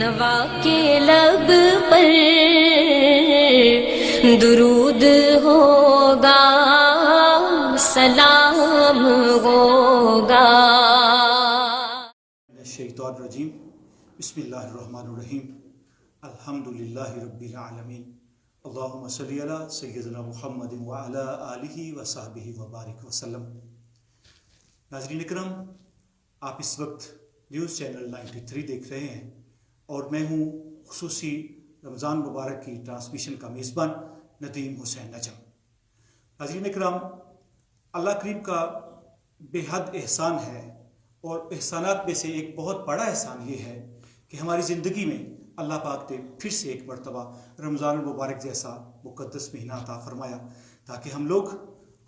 نوا کے لب پر درود ہوگا، سلام ہوگا۔ الشیطان الرجیم، بسم اللہ الرحمن الرحیم، الحمدللہ رب العالمین، اللہم صلی علی سیدنا محمد وعلی آلہ وصحبہ وبارک وسلم۔ ناظرین اکرام، آپ اس وقت نیوز چینل 93 دیکھ رہے ہیں اور میں ہوں خصوصی رمضان مبارک کی ٹرانسمیشن کا میزبان ندیم حسین نجم۔ ناظرین اکرام، اللہ کریم کا بے حد احسان ہے، اور احسانات میں سے ایک بہت بڑا احسان یہ ہے کہ ہماری زندگی میں اللہ پاک نے پھر سے ایک مرتبہ رمضان المبارک جیسا مقدس مہینہ عطا فرمایا تاکہ ہم لوگ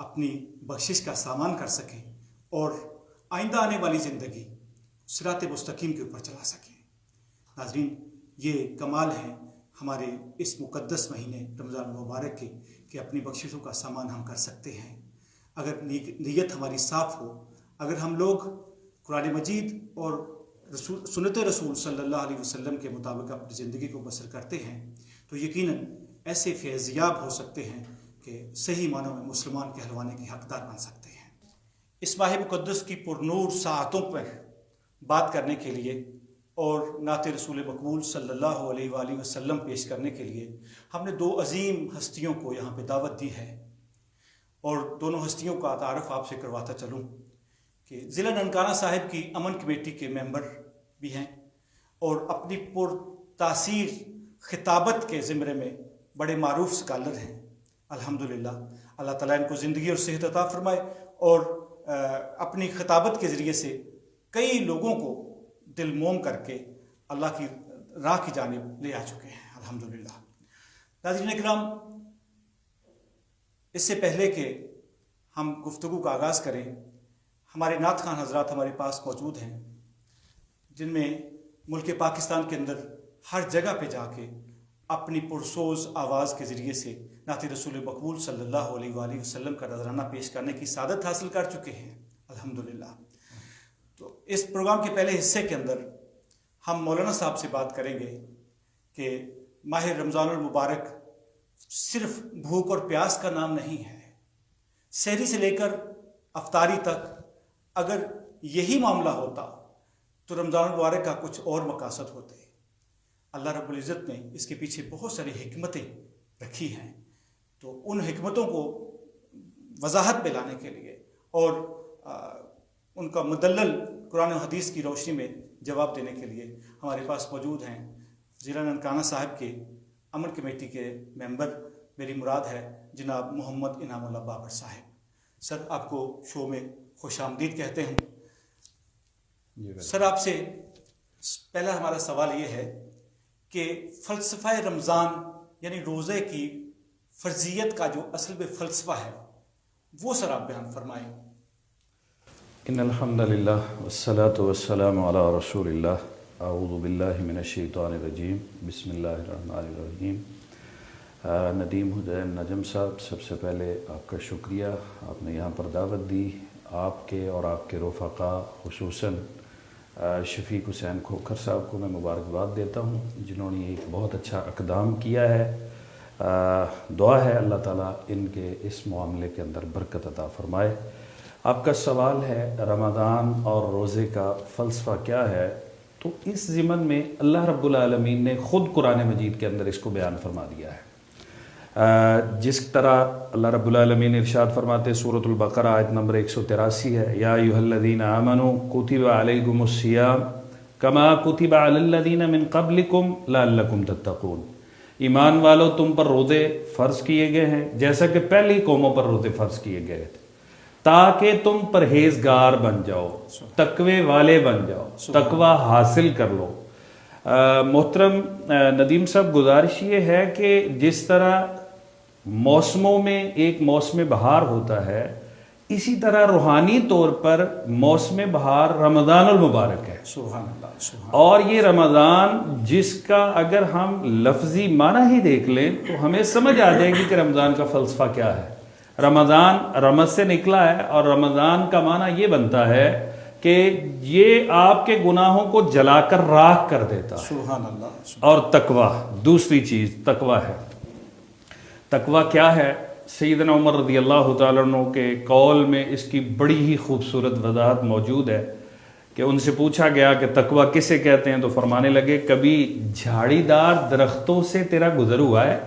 اپنی بخشش کا سامان کر سکیں اور آئندہ آنے والی زندگی صراط مستقیم کے اوپر چلا سکیں۔ ناظرین، یہ کمال ہے ہمارے اس مقدس مہینے رمضان المبارک کے کہ اپنی بخششوں کا سامان ہم کر سکتے ہیں اگر نیت ہماری صاف ہو، اگر ہم لوگ قرآن مجید اور سنت رسول صلی اللہ علیہ وسلم کے مطابق اپنی زندگی کو بسر کرتے ہیں تو یقیناً ایسے فیضیاب ہو سکتے ہیں کہ صحیح معنوں میں مسلمان کہلوانے کے حقدار بن سکتے ہیں۔ اس ماہ مقدس کی پرنور ساعتوں پر بات کرنے کے لیے اور نعت رسول مقبول صلی اللہ علیہ وآلہ وسلم پیش کرنے کے لیے ہم نے دو عظیم ہستیوں کو یہاں پہ دعوت دی ہے، اور دونوں ہستیوں کا تعارف آپ سے کرواتا چلوں کہ ضلع ننکانہ صاحب کی امن کمیٹی کے ممبر بھی ہیں اور اپنی پر تاثیر خطابت کے زمرے میں بڑے معروف اسکالر ہیں۔ الحمدللہ، اللہ تعالیٰ ان کو زندگی اور صحت عطا فرمائے، اور اپنی خطابت کے ذریعے سے کئی لوگوں کو دل موم کر کے اللہ کی راہ کی جانب لے آ چکے ہیں۔ الحمدللہ۔ ناظرین اکرام، اس سے پہلے کہ ہم گفتگو کا آغاز کریں، ہمارے نعت خوان حضرات ہمارے پاس موجود ہیں جن میں ملک پاکستان کے اندر ہر جگہ پہ جا کے اپنی پرسوز آواز کے ذریعے سے نعت رسول مقبول صلی اللہ علیہ وآلہ وسلم کا نذرانہ پیش کرنے کی سعادت حاصل کر چکے ہیں۔ الحمدللہ۔ تو اس پروگرام کے پہلے حصے کے اندر ہم مولانا صاحب سے بات کریں گے کہ ماہ رمضان المبارک صرف بھوک اور پیاس کا نام نہیں ہے۔ سحری سے لے کر افطاری تک اگر یہی معاملہ ہوتا تو رمضان المبارک کا کچھ اور مقاصد ہوتے۔ اللہ رب العزت نے اس کے پیچھے بہت ساری حکمتیں رکھی ہیں، تو ان حکمتوں کو وضاحت میں لانے کے لیے اور ان کا مدلل قرآن و حدیث کی روشنی میں جواب دینے کے لیے ہمارے پاس موجود ہیں ضلع ننکانہ صاحب کے امن کمیٹی کے ممبر، میری مراد ہے جناب محمد انعام اللہ بابر صاحب۔ سر، آپ کو شو میں خوش آمدید کہتے ہیں۔ سر، آپ سے پہلا ہمارا سوال یہ ہے کہ فلسفہ رمضان یعنی روزے کی فرضیت کا جو اصل میں فلسفہ ہے وہ سر آپ بیان فرمائیں۔ ان الحمد للہ والصلاة والسلام علی رسول اللہ، اعوذ باللہ من الشیطان الرجیم، بسم اللہ الرحمن الرحیم۔ ندیم حسین نجم صاحب، سب سے پہلے آپ کا شکریہ، آپ نے یہاں پر دعوت دی۔ آپ کے اور آپ کے رفقا، خصوصاً شفیق حسین کھوکھر صاحب کو میں مبارکباد دیتا ہوں جنہوں نے ایک بہت اچھا اقدام کیا ہے۔ دعا ہے اللہ تعالیٰ ان کے اس معاملے کے اندر برکت عطا فرمائے۔ آپ کا سوال ہے رمضان اور روزے کا فلسفہ کیا ہے، تو اس ضمن میں اللہ رب العالمین نے خود قرآن مجید کے اندر اس کو بیان فرما دیا ہے۔ جس طرح اللہ رب العالمین ارشاد فرماتے سورۃ البقرہ آیت نمبر 183 ہے، یا ایھا الذین آمنوا کتب علیکم الصیام کما کتب علی الذین من قبلکم لعلکم تتقون۔ ایمان والو، تم پر روزے فرض کیے گئے ہیں جیسا کہ پہلی قوموں پر روزے فرض کیے گئے تھے تاکہ تم پرہیزگار بن جاؤ، تقوی والے بن جاؤ، تقوی حاصل کر لو۔ محترم ندیم صاحب، گزارش یہ ہے کہ جس طرح موسموں میں ایک موسم بہار ہوتا ہے، اسی طرح روحانی طور پر موسم بہار رمضان المبارک ہے۔ سبحان اللہ۔ اور یہ رمضان جس کا اگر ہم لفظی معنی ہی دیکھ لیں تو ہمیں سمجھ آ جائے گی کہ رمضان کا فلسفہ کیا ہے۔ رمضان رمض سے نکلا ہے، اور رمضان کا معنی یہ بنتا ہے کہ یہ آپ کے گناہوں کو جلا کر راکھ کر دیتا ہے. سبحان اللہ. اور تقوی دوسری چیز تقوی ہے. تقوی کیا ہے؟ سیدنا عمر رضی اللہ تعالیٰ عنہ کے قول میں اس کی بڑی ہی خوبصورت وضاحت موجود ہے کہ ان سے پوچھا گیا کہ تقوی کسے کہتے ہیں، تو فرمانے لگے کبھی جھاڑی دار درختوں سے تیرا گزر ہوا ہے؟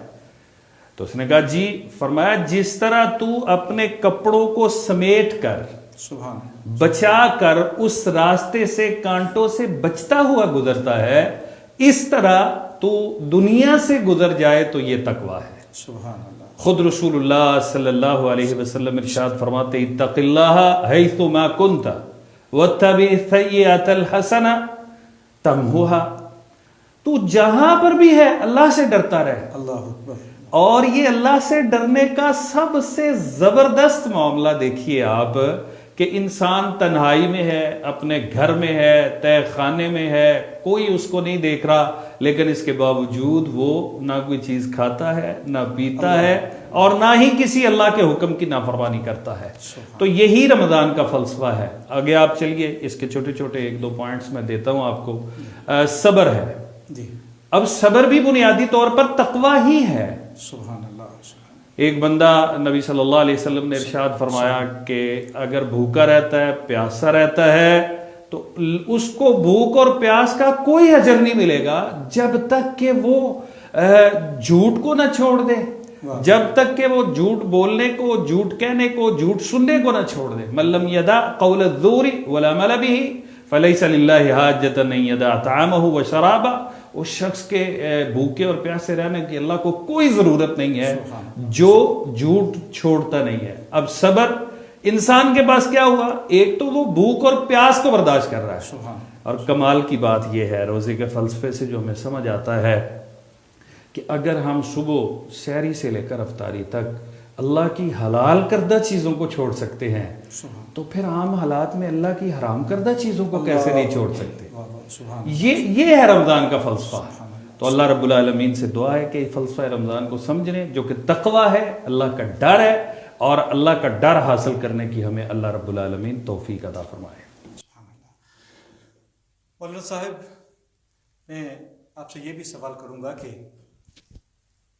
تو اس نے کہا جی. فرمایا جس طرح تو اپنے کپڑوں کو سمیٹ کر سبحان بچا کر اس راستے سے کانٹوں سے بچتا ہوا گزرتا ہے، اس طرح تو دنیا سے گزر جائے تو یہ تقوی ہے. سبحان اللہ. خود رسول اللہ صلی اللہ علیہ وسلم ارشاد فرماتے اتق اللہ حیث ما کنت واتبع السیئۃ الحسنہ تمحوها. تو جہاں پر بھی ہے اللہ سے ڈرتا رہے. اللہ اکبر. اور یہ اللہ سے ڈرنے کا سب سے زبردست معاملہ دیکھیے آپ کہ انسان تنہائی میں ہے، اپنے گھر میں ہے، تہ خانے میں ہے، کوئی اس کو نہیں دیکھ رہا، لیکن اس کے باوجود وہ نہ کوئی چیز کھاتا ہے، نہ پیتا ہے، اور نہ ہی کسی اللہ کے حکم کی نافرمانی کرتا ہے. تو یہی رمضان کا فلسفہ ہے. آگے آپ چلیے، اس کے چھوٹے چھوٹے ایک دو پوائنٹس میں دیتا ہوں آپ کو. صبر ہے جی. اب صبر بھی بنیادی طور پر تقوی ہی ہے. سبحان اللہ. ایک بندہ نبی صلی اللہ علیہ وسلم نے ارشاد فرمایا کہ اگر بھوکا رہتا ہے، پیاسا رہتا ہے، تو اس کو بھوک اور پیاس کا کوئی اجر نہیں ملے گا جب تک کہ وہ جھوٹ کو نہ چھوڑ دے، جب تک کہ وہ جھوٹ بولنے کو، جھوٹ کہنے کو، جھوٹ سننے کو نہ چھوڑ دے. من لم یدع قول الزور والعمل به فلیس للہ حاجۃ ان یدع طعامہ وشرابہ. اس شخص کے بھوکے اور پیاسے رہنے کی اللہ کو کوئی ضرورت نہیں ہے جو جھوٹ چھوڑتا نہیں ہے. اب صبر انسان کے پاس کیا ہوا؟ ایک تو وہ بھوک اور پیاس کو برداشت کر رہا ہے، اور کمال کی بات یہ ہے روزے کے فلسفے سے جو ہمیں سمجھ آتا ہے کہ اگر ہم صبح سحری سے لے کر افطاری تک اللہ کی حلال کردہ چیزوں کو چھوڑ سکتے ہیں تو پھر عام حالات میں اللہ کی حرام کردہ چیزوں کو کیسے نہیں چھوڑ سکتے؟ یہ ہے رمضان کا فلسفہ. تو اللہ رب العالمین سے دعا ہے کہ فلسفہ رمضان کو سمجھنے جو کہ تقوی ہے، اللہ کا ڈر ہے، اور اللہ کا ڈر حاصل کرنے کی ہمیں اللہ رب العالمین توفیق عطا فرمائے. مولانا صاحب، میں آپ سے یہ بھی سوال کروں گا کہ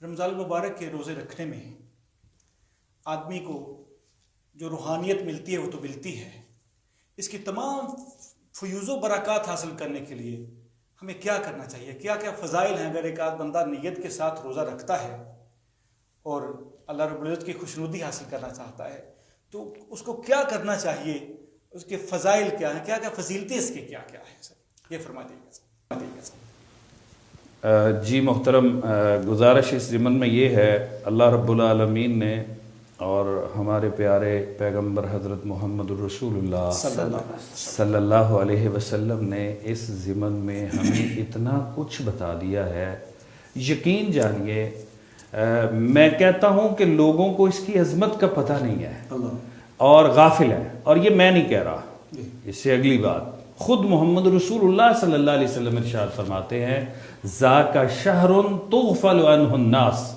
رمضان المبارک کے روزے رکھنے میں آدمی کو جو روحانیت ملتی ہے وہ تو ملتی ہے، اس کی تمام فیوز و برکات حاصل کرنے کے لیے ہمیں کیا کرنا چاہیے؟ کیا کیا فضائل ہیں اگر ایک آدھ بندہ نیت کے ساتھ روزہ رکھتا ہے اور اللہ رب العزت کی خوشنودی حاصل کرنا چاہتا ہے تو اس کو کیا کرنا چاہیے؟ اس کے فضائل کیا ہیں؟ کیا کیا فضیلتیں اس کے کیا کیا ہیں سر؟ یہ فرما دیجیے جی محترم، گزارش اس ضمن میں یہ ہے، اللہ رب العالمین نے اور ہمارے پیارے پیغمبر حضرت محمد رسول اللہ صلی اللہ علیہ وسلم نے اس ضمن میں ہمیں اتنا کچھ بتا دیا ہے. یقین جانیے، میں کہتا ہوں کہ لوگوں کو اس کی عظمت کا پتہ نہیں ہے اور غافل ہے. اور یہ میں نہیں کہہ رہا، اس سے اگلی بات خود محمد رسول اللہ صلی اللہ علیہ وسلم ارشاد فرماتے ہیں ذاک شہر تغفل عنہ الناس.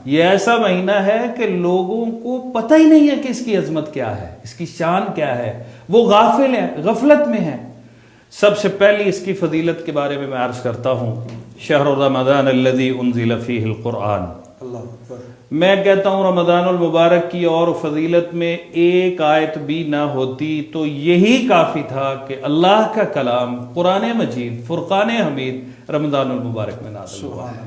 یہ ایسا مہینہ ہے کہ لوگوں کو پتہ ہی نہیں ہے کہ اس کی عظمت کیا ہے، اس کی شان کیا ہے، وہ غافل ہیں، غفلت میں ہیں. سب سے پہلی اس کی فضیلت کے بارے میں عرض کرتا ہوں، شہر رمضان الذی انزل فیہ القرآن. میں کہتا ہوں رمضان المبارک کی اور فضیلت میں ایک آیت بھی نہ ہوتی تو یہی کافی تھا کہ اللہ کا کلام قرآن مجید فرقان حمید رمضان المبارک میں نازل ہوا ہے.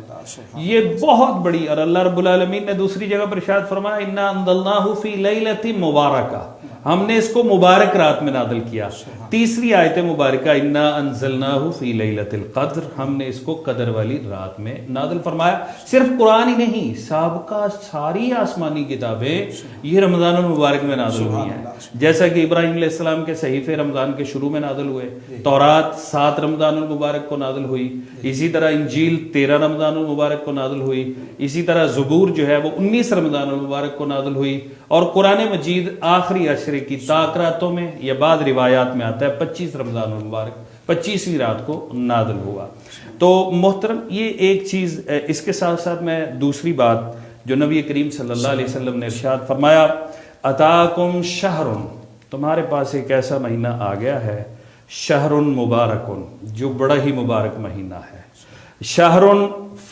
یہ بہت بڑی، اور اللہ رب العالمین نے دوسری جگہ پر ارشاد فرمایا انا انزلناہ فی لیلۃ مبارکہ، ہم نے اس کو مبارک رات میں نازل کیا. تیسری آیت مبارکہ انا انزلناہ فی لیلۃ القدر، ہم نے اس کو قدر والی رات میں نازل فرمایا. صرف قرآن ہی نہیں، سابقہ ساری آسمانی کتابیں یہ رمضان المبارک میں نازل ہوئی ہیں. جیسا کہ ابراہیم علیہ السلام کے صحیفے رمضان کے شروع میں نازل ہوئے، تورات 7 رمضان المبارک کو نازل ہوئی، اسی طرح انجیل 13 رمضان المبارک کو نازل ہوئی، اسی طرح زبور جو ہے وہ 19 رمضان المبارک کو نازل ہوئی، اور قرآن مجید آخری عشرے کی تاکراتوں میں یا بعض روایات میں آتا ہے 25 رمضان المبارک 25ویں رات کو نازل ہوا. تو محترم، یہ ایک چیز. اس کے ساتھ ساتھ میں دوسری بات جو نبی کریم صلی اللہ علیہ وسلم نے ارشاد فرمایا اتاکم شہر، تمہارے پاس ایک ایسا مہینہ آ گیا ہے شہر مبارکن، جو بڑا ہی مبارک مہینہ ہے، شہر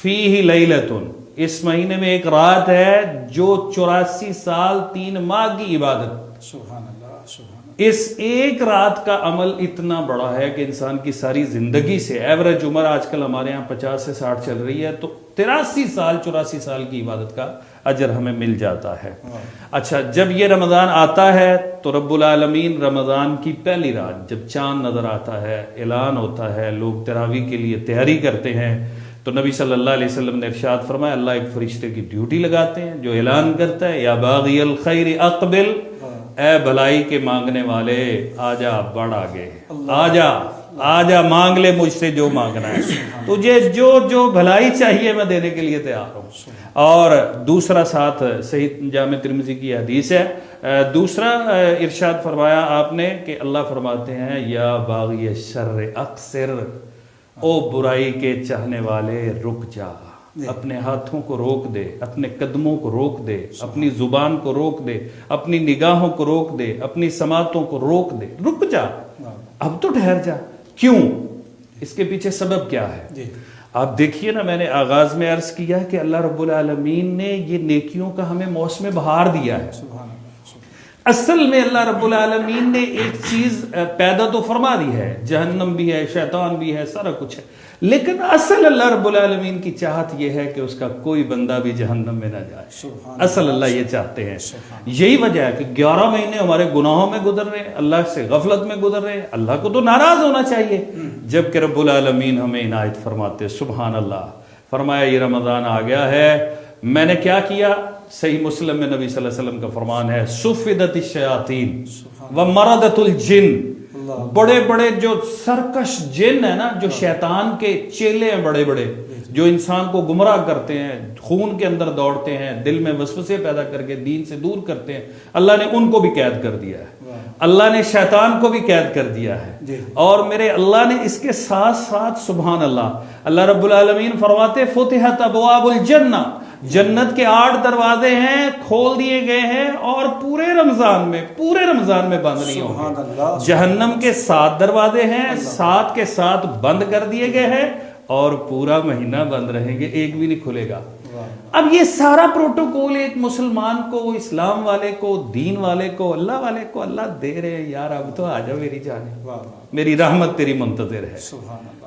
فیہ لیلتن، اس مہینے میں ایک رات ہے جو 84 سال 3 ماہ کی عبادت، سبحان اللہ سبحان اللہ، اس ایک رات کا عمل اتنا بڑا ہے کہ انسان کی ساری زندگی سے، ایوریج عمر آج کل ہمارے ہاں 50 سے 60 چل رہی ہے، تو 83 سال 84 سال کی عبادت کا اجر ہمیں مل جاتا ہے۔ اچھا، جب یہ رمضان آتا ہے تو رب العالمین رمضان کی پہلی رات جب چاند نظر آتا ہے، اعلان ہوتا ہے، لوگ تراویح کے لیے تیاری کرتے ہیں، تو نبی صلی اللہ علیہ وسلم نے ارشاد فرمایا اللہ ایک فرشتے کی ڈیوٹی لگاتے ہیں جو اعلان کرتا ہے یا باغی الخیر اقبل، اے بھلائی کے مانگنے والے آجا بڑھ آگے، آجا مانگ لے مجھ سے جو مانگنا ہے، تجھے جو بھلائی چاہیے میں دینے کے لیے تیار ہوں۔ اور دوسرا ساتھ صحیح جامع ترمذی کی حدیث ہے، دوسرا ارشاد فرمایا آپ نے کہ اللہ فرماتے ہیں یا باغی الشر اقصر، او برائی کے چاہنے والے رک جا، اپنے ہاتھوں کو روک دے، اپنے قدموں کو روک دے، اپنی زبان کو روک دے، اپنی نگاہوں کو روک دے، اپنی سماعتوں کو روک دے، رک جا، اب تو ٹھہر جا۔ کیوں؟ اس کے پیچھے سبب کیا ہے؟ آپ دیکھیے نا، میں نے آغاز میں عرض کیا کہ اللہ رب العالمین نے یہ نیکیوں کا ہمیں موسم بہار دیا ہے۔ اصل میں اللہ رب العالمین نے ایک چیز پیدا تو فرما دی ہے، جہنم بھی ہے، شیطان بھی ہے، سارا کچھ ہے، لیکن اصل اللہ رب العالمین کی چاہت یہ ہے کہ اس کا کوئی بندہ بھی جہنم میں نہ جائے۔ اصل اللہ یہ چاہتے ہیں، یہی وجہ ہے کہ 11 مہینے ہمارے گناہوں میں گزر رہے ہیں، اللہ سے غفلت میں گزر رہے ہیں، اللہ کو تو ناراض ہونا چاہیے، جبکہ رب العالمین ہمیں عنایت فرماتے۔ سبحان اللہ، فرمایا یہ رمضان آ گیا ہے، میں نے کیا کیا؟ صحیح مسلم میں نبی صلی اللہ علیہ وسلم کا فرمان ہے صفدت الشیاطین ومردت الجن، بڑے بڑے جو سرکش جن ہیں نا، جو شیطان کے چیلے ہیں، بڑے بڑے جو انسان کو گمراہ کرتے ہیں، خون کے اندر دوڑتے ہیں، دل میں وسوسے پیدا کر کے دین سے دور کرتے ہیں، اللہ نے ان کو بھی قید کر دیا ہے، اللہ نے شیطان کو بھی قید کر دیا ہے۔ اور میرے اللہ نے اس کے ساتھ ساتھ سبحان اللہ، اللہ رب العالمین فرماتے فتحت ابواب الجنہ، جنت کے 8 دروازے ہیں، کھول دیے گئے ہیں، اور پورے رمضان میں بند نہیں ہوں گے۔ جہنم کے 7 دروازے ہیں، 7 کے 7 بند کر دیے گئے ہیں، اور پورا مہینہ بند رہیں گے، ایک بھی نہیں کھلے گا۔ اب یہ سارا پروٹوکول ایک مسلمان کو، اسلام والے کو، دین والے کو، اللہ والے کو اللہ دے رہے ہیں، یار اب تو آجا میری جانب، میری رحمت تیری منتظر ہے۔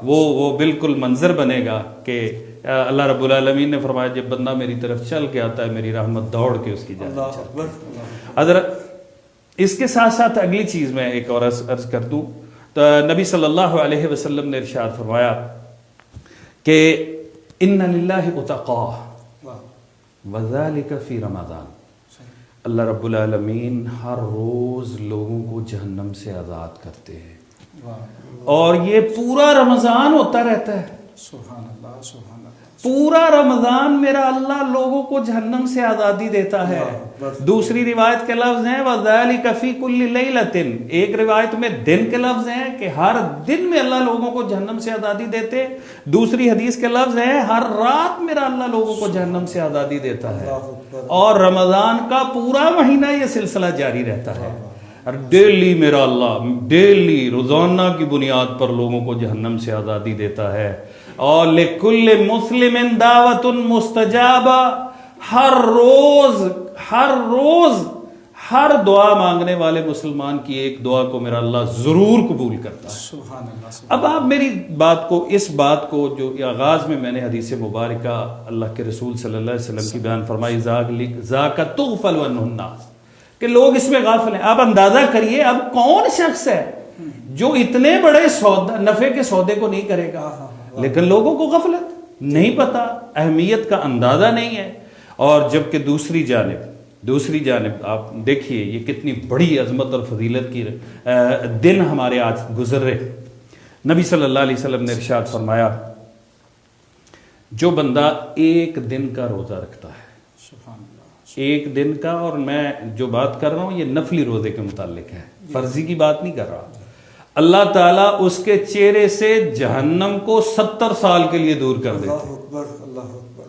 وہ بالکل منظر بنے گا کہ اللہ رب العالمین نے فرمایا جب بندہ میری طرف چل کے آتا ہے میری رحمت دوڑ کے اس کی جانب چلتی ہے۔ حضرت اس کے ساتھ ساتھ اگلی چیز میں ایک اور عرض کر دوں تو نبی صلی اللہ علیہ وسلم نے ارشاد فرمایا کہ ان للہ اتقاء وذالک فی رمضان، اللہ رب العالمین ہر روز لوگوں کو جہنم سے آزاد کرتے ہیں، اور یہ پورا رمضان ہوتا رہتا ہے۔ سبحان اللہ سبحان اللہ، پورا رمضان میرا اللہ لوگوں کو جہنم سے آزادی دیتا ہے۔ دوسری روایت کے لفظ ہیں وَذَلِكَ فِي كُلِّ لَيْلَةٍ، ایک روایت میں دن کے لفظ ہیں کہ ہر دن میں اللہ لوگوں کو جہنم سے آزادی دیتے، دوسری حدیث کے لفظ ہیں ہر رات میرا اللہ لوگوں کو جہنم سے آزادی دیتا ہے، اور رمضان کا پورا مہینہ یہ سلسلہ جاری رہتا ہے۔ ڈیلی میرا اللہ ڈیلی روزانہ کی بنیاد پر لوگوں کو جہنم سے آزادی دیتا ہے۔ اور لِكُلِّ مُسْلِمٍ دَعْوَةٌ مُسْتَجَابَةٌ، ہر روز ہر دعا مانگنے والے مسلمان کی ایک دعا کو میرا اللہ ضرور قبول کرتا ہے۔ سبحان اللہ۔ اب آپ میری بات کو، اس بات کو جو آغاز میں نے حدیث مبارکہ اللہ کے رسول صلی اللہ علیہ وسلم کی بیان فرمائی ذاک تغفل عنہ الناس، کہ لوگ اس میں غافل ہیں۔ آپ اندازہ کریے اب کون شخص ہے جو اتنے بڑے نفع کے سودے کو نہیں کرے گا، لیکن لوگوں کو غفلت نہیں پتا، اہمیت کا اندازہ نہیں ہے۔ اور جبکہ دوسری جانب آپ دیکھیے یہ کتنی بڑی عظمت اور فضیلت کی دن ہمارے آج گزر رہے۔ نبی صلی اللہ علیہ وسلم نے ارشاد فرمایا جو بندہ ایک دن کا روزہ رکھتا ہے، ایک دن کا، اور میں جو بات کر رہا ہوں یہ نفلی روزے کے متعلق ہے، فرضی کی بات نہیں کر رہا، اللہ تعالیٰ اس کے چہرے سے جہنم کو 70 سال کے لیے دور کر دیتے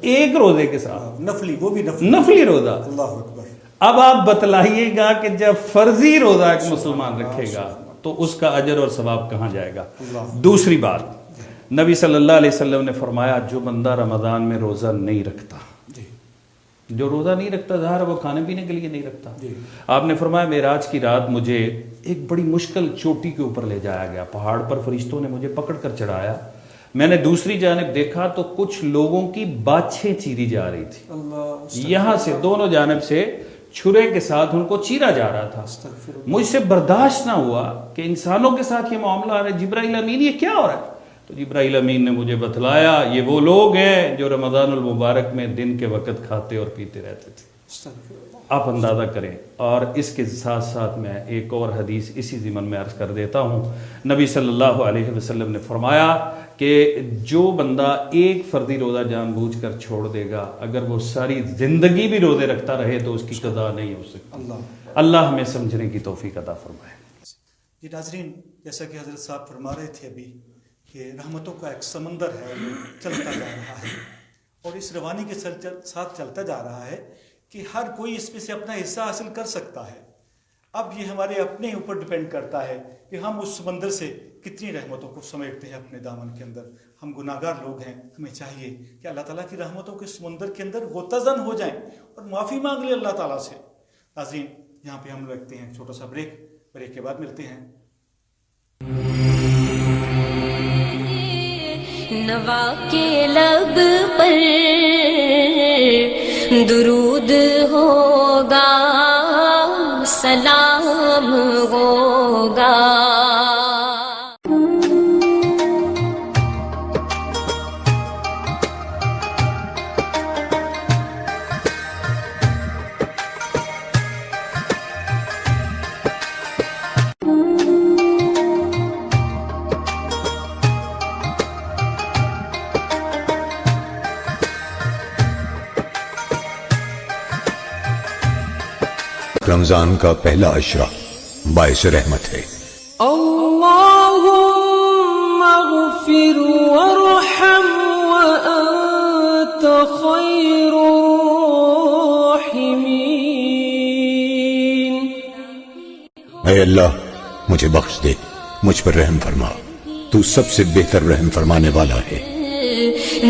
ایک روزے کے ساتھ، نفلی، وہ بھی نفلی روزہ۔ اللہ اکبر۔ اب آپ بتلائیے گا کہ جب فرضی روزہ ایک مسلمان رکھے گا تو اس کا اجر اور ثواب کہاں جائے گا؟ دوسری بات، نبی صلی اللہ علیہ وسلم نے فرمایا جو بندہ رمضان میں روزہ نہیں رکھتا، جو روزہ نہیں رکھتا ظاہر ہے وہ کھانے پینے کے لیے نہیں رکھتا. آپ نے فرمایا معراج کی رات مجھے ایک بڑی مشکل چوٹی کے اوپر لے جایا گیا، پہاڑ پر فرشتوں نے مجھے پکڑ کر چڑھایا، میں نے دوسری جانب دیکھا تو کچھ لوگوں کی باچھیں چیری جا رہی تھی، یہاں سے دونوں جانب سے چھرے کے ساتھ ان کو چیرا جا رہا تھا. مجھ سے برداشت نہ ہوا کہ انسانوں کے ساتھ یہ معاملہ آ رہا ہے، جبرائیل امین یہ کیا ہو رہا ہے؟ تو جبرائیل امین نے مجھے بتلایا یہ وہ لوگ ہیں جو رمضان المبارک میں دن کے وقت کھاتے اور پیتے رہتے تھے. آپ اندازہ کریں. اور اس کے ساتھ ساتھ میں ایک اور حدیث اسی ضمن میں عرض کر دیتا ہوں. نبی صلی اللہ علیہ وسلم نے فرمایا کہ جو بندہ ایک فردی روزہ جان بوجھ کر چھوڑ دے گا، اگر وہ ساری زندگی بھی روزے رکھتا رہے تو اس کی قضا نہیں ہو سکتی. اللہ ہمیں سمجھنے کی توفیق عطا فرمائے. جی ناظرین، جیسا کہ حضرت صاحب فرما رہے تھے ابھی کہ رحمتوں کا ایک سمندر ہے جو چلتا جا رہا ہے، اور اس روانی کے ساتھ چلتا جا رہا ہے کہ ہر کوئی اس میں سے اپنا حصہ حاصل کر سکتا ہے. اب یہ ہمارے اپنے اوپر ڈپینڈ کرتا ہے کہ ہم اس سمندر سے کتنی رحمتوں کو سمیٹتے ہیں اپنے دامن کے اندر. ہم گناہ گار لوگ ہیں، ہمیں چاہیے کہ اللہ تعالیٰ کی رحمتوں کے سمندر کے اندر غوطہ ہو جائیں اور معافی مانگ لیں اللہ تعالیٰ سے. ناظرین، یہاں پہ ہم رکھتے ہیں چھوٹا سا بریک کے بعد ملتے ہیں. نوا کے لب پر درود ہوگا، سلام ہوگا. رمضان کا پہلا عشرہ باعث رحمت ہے. اللہم اغفر وارحم وانت خیر الراحمین. اے اللہ مجھے بخش دے، مجھ پر رحم فرما، تو سب سے بہتر رحم فرمانے والا ہے.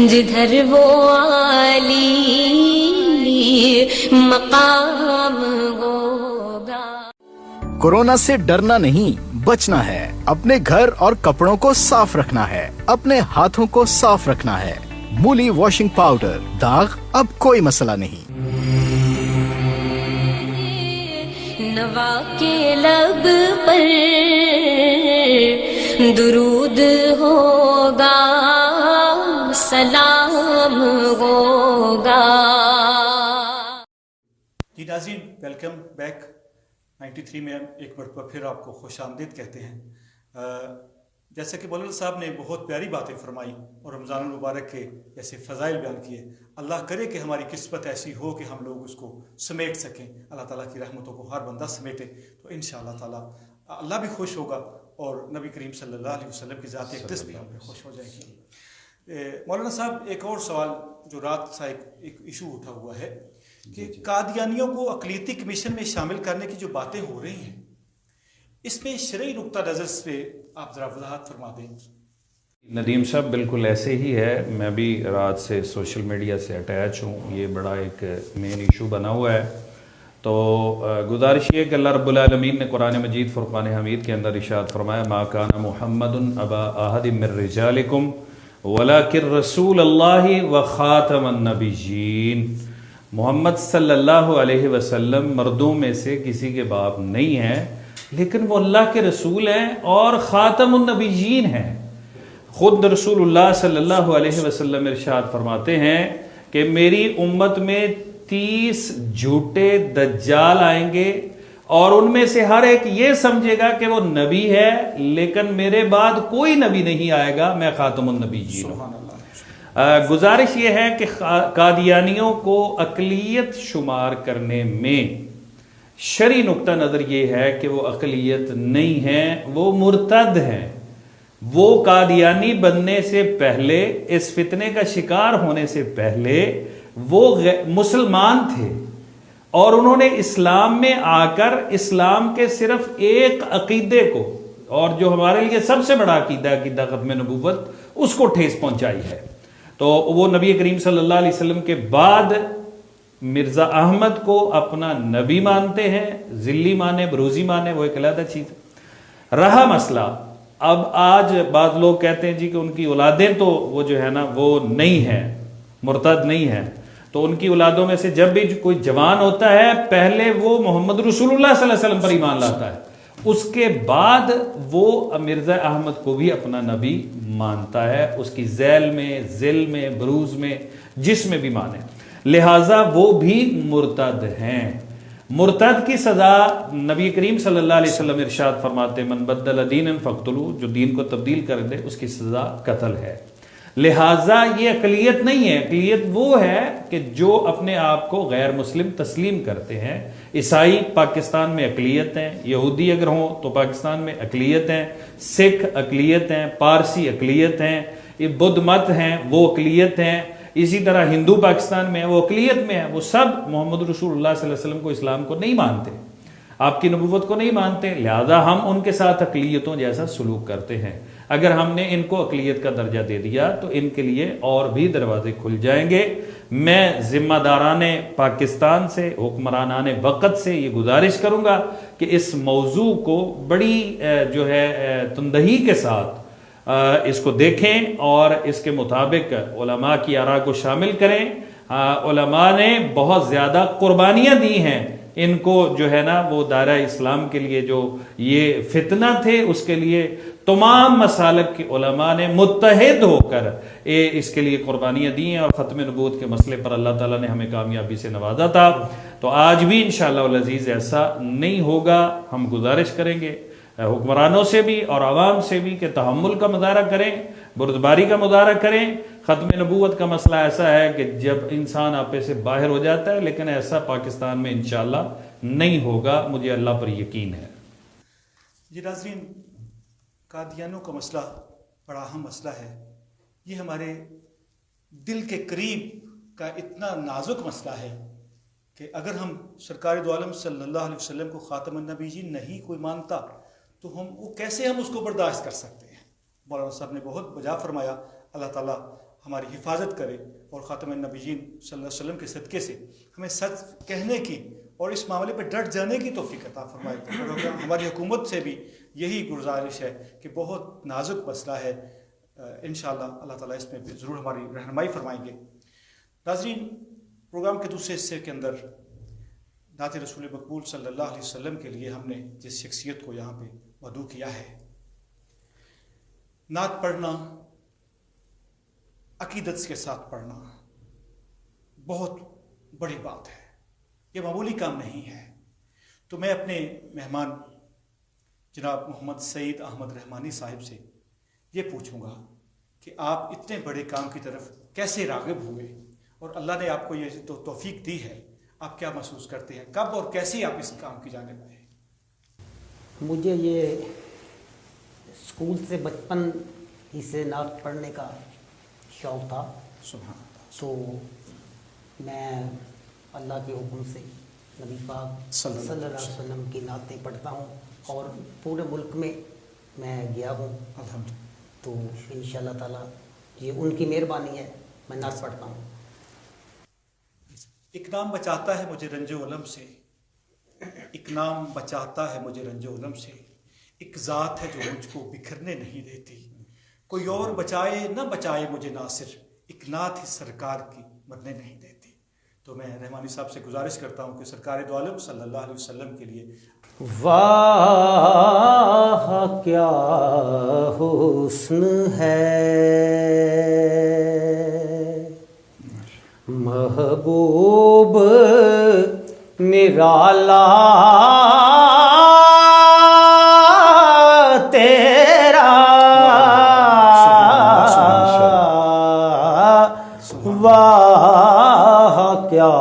جدھر وہ عالی مقام ہوگا. کورونا سے ڈرنا نہیں، بچنا ہے. اپنے گھر اور کپڑوں کو صاف رکھنا ہے، اپنے ہاتھوں کو صاف رکھنا ہے. مولی واشنگ پاؤڈر، داغ اب کوئی مسئلہ نہیں. نوا کے لب پر درود ہوگا، سلام ہوگا. جی ناظرین، ویلکم بیک. 93 میں ایک مرتبہ پھر آپ کو خوش آمدید کہتے ہیں. جیسا کہ مولانا صاحب نے بہت پیاری باتیں فرمائی اور رمضان المبارک کے جیسے فضائل بیان کیے. اللہ کرے کہ ہماری قسمت ایسی ہو کہ ہم لوگ اس کو سمیٹ سکیں. اللہ تعالیٰ کی رحمتوں کو ہر بندہ سمیٹے تو انشاءاللہ تعالیٰ اللہ بھی خوش ہوگا اور نبی کریم صلی اللہ علیہ وسلم کی ذات اقدس بھی ہم پہ خوش ہو جائے گی. مولانا صاحب، ایک اور سوال جو رات سا ایک ایشو اٹھا ہوا ہے کہ قادیانیوں کو اقلیتی کمیشن میں شامل کرنے کی جو باتیں ہو رہی ہیں، اس میں شرعی نقطہ نظر پہ آپ ذرا وضاحت فرما دیں. ندیم صاحب، بالکل ایسے ہی ہے. میں بھی رات سے سوشل میڈیا سے اٹیچ ہوں. یہ بڑا ایک مین ایشو بنا ہوا ہے. تو گزارش یہ کہ اللہ رب العالمین نے قرآن مجید فرقان حمید کے اندر ارشاد فرمایا ما کان محمد ابا احد من رجالکم ولکن رسول اللہ وخاتم النبیین. محمد صلی اللہ علیہ وسلم مردوں میں سے کسی کے باپ نہیں ہیں، لیکن وہ اللہ کے رسول ہیں اور خاتم النبیین ہیں. خود رسول اللہ صلی اللہ علیہ وسلم ارشاد فرماتے ہیں کہ میری امت میں 30 جھوٹے دجال آئیں گے اور ان میں سے ہر ایک یہ سمجھے گا کہ وہ نبی ہے، لیکن میرے بعد کوئی نبی نہیں آئے گا، میں خاتم النبیین ہوں. گزارش یہ ہے کہ قادیانیوں کو اقلیت شمار کرنے میں شرعی نقطہ نظر یہ ہے کہ وہ اقلیت نہیں ہیں، وہ مرتد ہیں. وہ قادیانی بننے سے پہلے، اس فتنے کا شکار ہونے سے پہلے وہ مسلمان تھے اور انہوں نے اسلام میں آ کر اسلام کے صرف ایک عقیدے کو اور جو ہمارے لیے سب سے بڑا عقیدہ ختم نبوت، اس کو ٹھیس پہنچائی ہے۔ تو وہ نبی کریم صلی اللہ علیہ وسلم کے بعد مرزا احمد کو اپنا نبی مانتے ہیں، ذلی مانے بروزی مانے، وہ ایک علیحدہ چیز ہے۔ رہا مسئلہ، اب آج بعض لوگ کہتے ہیں جی کہ ان کی اولادیں تو وہ جو ہے نا وہ نہیں ہیں، مرتد نہیں ہیں، تو ان کی اولادوں میں سے جب بھی کوئی جوان ہوتا ہے پہلے وہ محمد رسول اللہ صلی اللہ علیہ وسلم پر ایمان لاتا ہے، اس کے بعد وہ مرزا احمد کو بھی اپنا نبی مانتا ہے، اس کی ذیل میں، ذل میں، بروز میں، جس میں بھی مانے، لہٰذا وہ بھی مرتد ہیں۔ مرتد کی سزا نبی کریم صلی اللہ علیہ وسلم ارشاد فرماتے من بدل دینا فاقتلوہ، جو دین کو تبدیل کر دے اس کی سزا قتل ہے۔ لہٰذا یہ اقلیت نہیں ہے، اقلیت وہ ہے کہ جو اپنے آپ کو غیر مسلم تسلیم کرتے ہیں۔ عیسائی پاکستان میں اقلیت ہیں، یہودی اگر ہوں تو پاکستان میں اقلیت ہیں، سکھ اقلیت ہیں، پارسی اقلیت ہیں، یہ بدھ مت ہیں وہ اقلیت ہیں، اسی طرح ہندو پاکستان میں ہے وہ اقلیت میں ہے، وہ سب محمد رسول اللہ صلی اللہ علیہ وسلم کو، اسلام کو نہیں مانتے، آپ کی نبوت کو نہیں مانتے، لہذا ہم ان کے ساتھ اقلیتوں جیسا سلوک کرتے ہیں۔ اگر ہم نے ان کو اقلیت کا درجہ دے دیا تو ان کے لیے اور بھی دروازے کھل جائیں گے۔ میں ذمہ داران پاکستان سے، حکمرانان وقت سے یہ گزارش کروں گا کہ اس موضوع کو بڑی جو ہے تندہی کے ساتھ اس کو دیکھیں اور اس کے مطابق علماء کی آراء کو شامل کریں۔ علماء نے بہت زیادہ قربانیاں دی ہیں ان کو جو ہے نا وہ دائرہ اسلام کے لیے، جو یہ فتنہ تھے اس کے لیے تمام مسالک کے علماء نے متحد ہو کر اس کے لیے قربانیاں دی ہیں، اور ختم نبوت کے مسئلے پر اللہ تعالیٰ نے ہمیں کامیابی سے نوازا تھا۔ تو آج بھی انشاءاللہ العزیز ایسا نہیں ہوگا۔ ہم گزارش کریں گے حکمرانوں سے بھی اور عوام سے بھی کہ تحمل کا مظاہرہ کریں، بردباری کا مظاہرہ کریں۔ ختم نبوت کا مسئلہ ایسا ہے کہ جب انسان آپے سے باہر ہو جاتا ہے، لیکن ایسا پاکستان میں انشاءاللہ نہیں ہوگا، مجھے اللہ پر یقین ہے۔ جی ناظرین، قادیانوں کا مسئلہ بڑا اہم مسئلہ ہے، یہ ہمارے دل کے قریب کا اتنا نازک مسئلہ ہے کہ اگر ہم سرکار دو عالم صلی اللہ علیہ وسلم کو خاتم النبیین نہیں کوئی مانتا تو وہ کیسے ہم اس کو برداشت کر سکتے ہیں؟ مولانا صاحب نے بہت بجا فرمایا، اللہ تعالیٰ ہماری حفاظت کرے اور خاتم النبیین صلی اللہ علیہ وسلم کے صدقے سے ہمیں سچ کہنے کی اور اس معاملے پہ ڈٹ جانے کی توفیق عطا فرمائے۔ ہماری حکومت سے بھی یہی گزارش ہے کہ بہت نازک مسئلہ ہے، انشاءاللہ اللہ تعالیٰ اس میں ضرور ہماری رہنمائی فرمائیں گے۔ ناظرین، پروگرام کے دوسرے حصے کے اندر نعت رسول مقبول صلی اللہ علیہ وسلم کے لیے ہم نے جس شخصیت کو یہاں پہ مدعو کیا ہے، نعت پڑھنا، عقیدت کے ساتھ پڑھنا بہت بڑی بات ہے، یہ معمولی کام نہیں ہے۔ تو میں اپنے مہمان جناب محمد سعید احمد رحمانی صاحب سے یہ پوچھوں گا کہ آپ اتنے بڑے کام کی طرف کیسے راغب ہوئے، اور اللہ نے آپ کو یہ توفیق دی ہے، آپ کیا محسوس کرتے ہیں، کب اور کیسے آپ اس کام کی جانب آئے؟ مجھے یہ اسکول سے بچپن ہی سے نعت پڑھنے کا شوق تھا، سبحان اللہ۔ تو میں اللہ کے حکم سے نبی پاک صلی اللہ علیہ وسلم کی نعتیں پڑھتا ہوں، اور پورے ملک میں گیا ہوں، الحمدللہ۔ تو انشاءاللہ تعالیٰ یہ ان کی مہربانی ہے، میں نعت پڑھتا ہوں۔ ایک نام بچاتا ہے مجھے رنج و علم سے، ایک نام بچاتا ہے مجھے رنج و علم سے، ایک ذات ہے جو مجھ کو بکھرنے نہیں دیتی، کوئی اور بچائے نہ بچائے مجھے ناصر، ایک نعت ہی سرکار کی مرنے نہیں دیتی۔ تو میں رحمانی صاحب سے گزارش کرتا ہوں کہ سرکار دو عالم صلی اللہ علیہ وسلم کے لیے واہ کیا حسن ہے محبوب نرالا تیرا، واہ کیا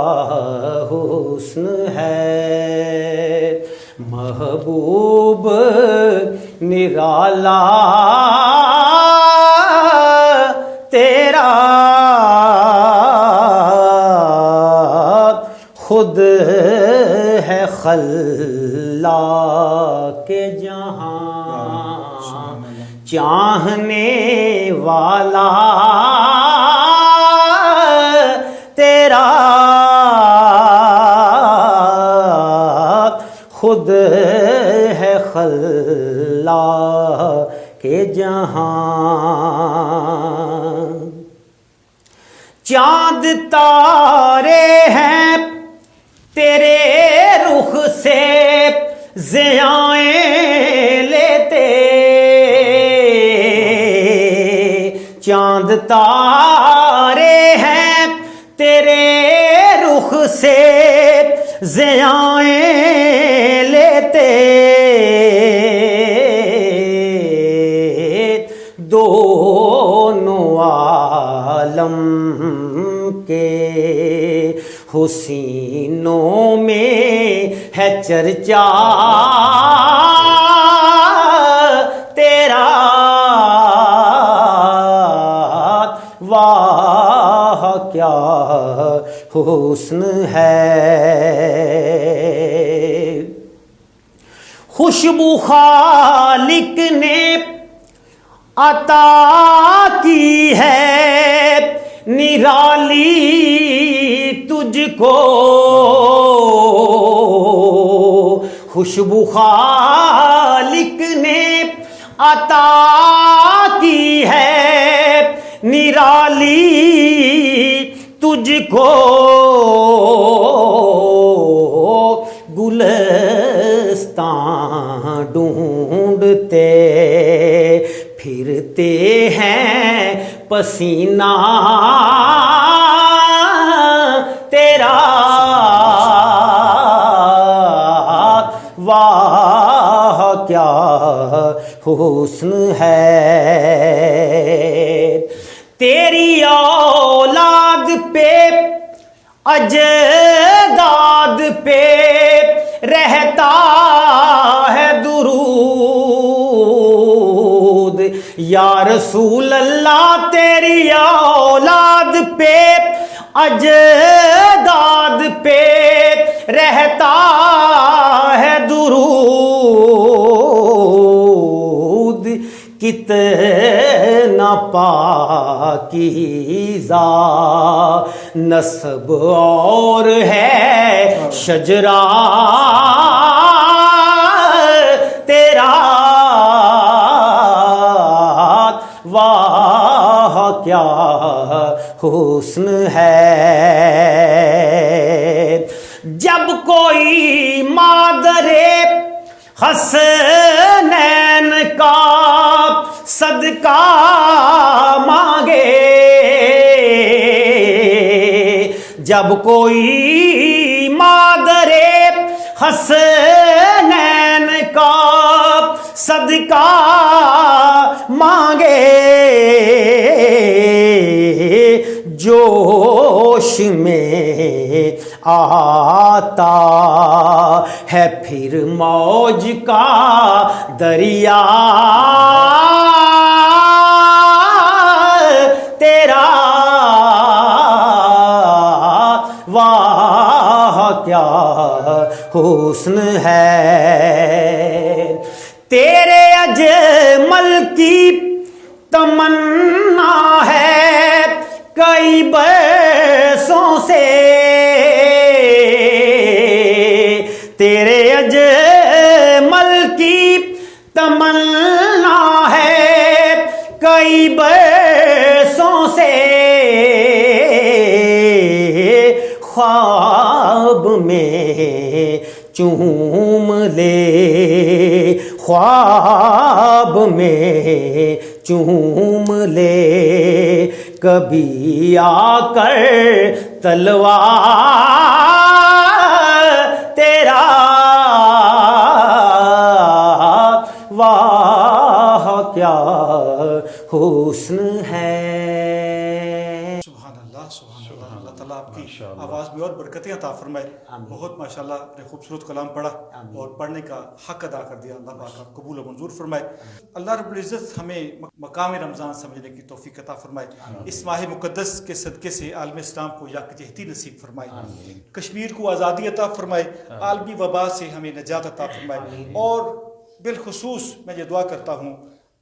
حسن ہے محبوب نرالا تیرا، خود ہے خلاق جہاں چاہنے والا تیرا خود ہے خلاق جہاں، چاند تارے ہیں تیرے رخ سے ضیائیں لیتے، چاند تارے ہیں تیرے رخ سے ضیائیں لیتے، دونوں عالم کے حسینوں میں ہے چرچا تیرا، واہ کیا حسن ہے، خوشبو خالق نے عطا کی ہے نرالی تجھ کو، خوشبو خالق نے عطا کی ہے نرالی تجھ کو، گلستان ڈھونڈتے پھرتے ہیں پسینہ تیرا، واہ کیا حسن ہے، تیری اولاد پہ اجداد پہ رہتا ہے درود، یا رسول اللہ تیری اولاد پہ اجداد پہ رہتا ہے درود، کتنا پاکیزہ نسب اور ہے شجرہ تیرا، واہ کیا حسن ہے، جب کوئی مادرے حسنین کا صدقہ مانگے، جب کوئی مادرے حسنین کا صدقہ مانگے، جوش میں آتا ہے پھر موج کا دریا تیرا، واہ کیا حسن ہے، تیرے اجمل کی تمنا ہے کئی برسوں سے، تیرے اجمل کی تمنا ہے کئی برسوں سے، خواب میں چوم لے، خواب میں چوم لے، کبھی آ کر تلوار تیرا، واہ کیا حسن ہے۔ سبحان اللہ سبحان اللہ، اللہ تعالیٰ آپ کی آواز میں اور برکتیں عطا فرمائے۔ بہت ماشاءاللہ آپ نے خوبصورت کلام پڑھا اور پڑھنے کا حق ادا کر دیا، اللہ پاک آپ قبول و منظور فرمائے۔ اللہ رب العزت ہمیں مقام رمضان سمجھنے کی توفیق عطا فرمائے، اس ماہ مقدس کے صدقے سے عالم اسلام کو یکجہتی نصیب فرمائے، کشمیر کو آزادی عطا فرمائے، عالمی وبا سے ہمیں نجات عطا فرمائے، اور بالخصوص میں یہ دعا کرتا ہوں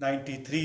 93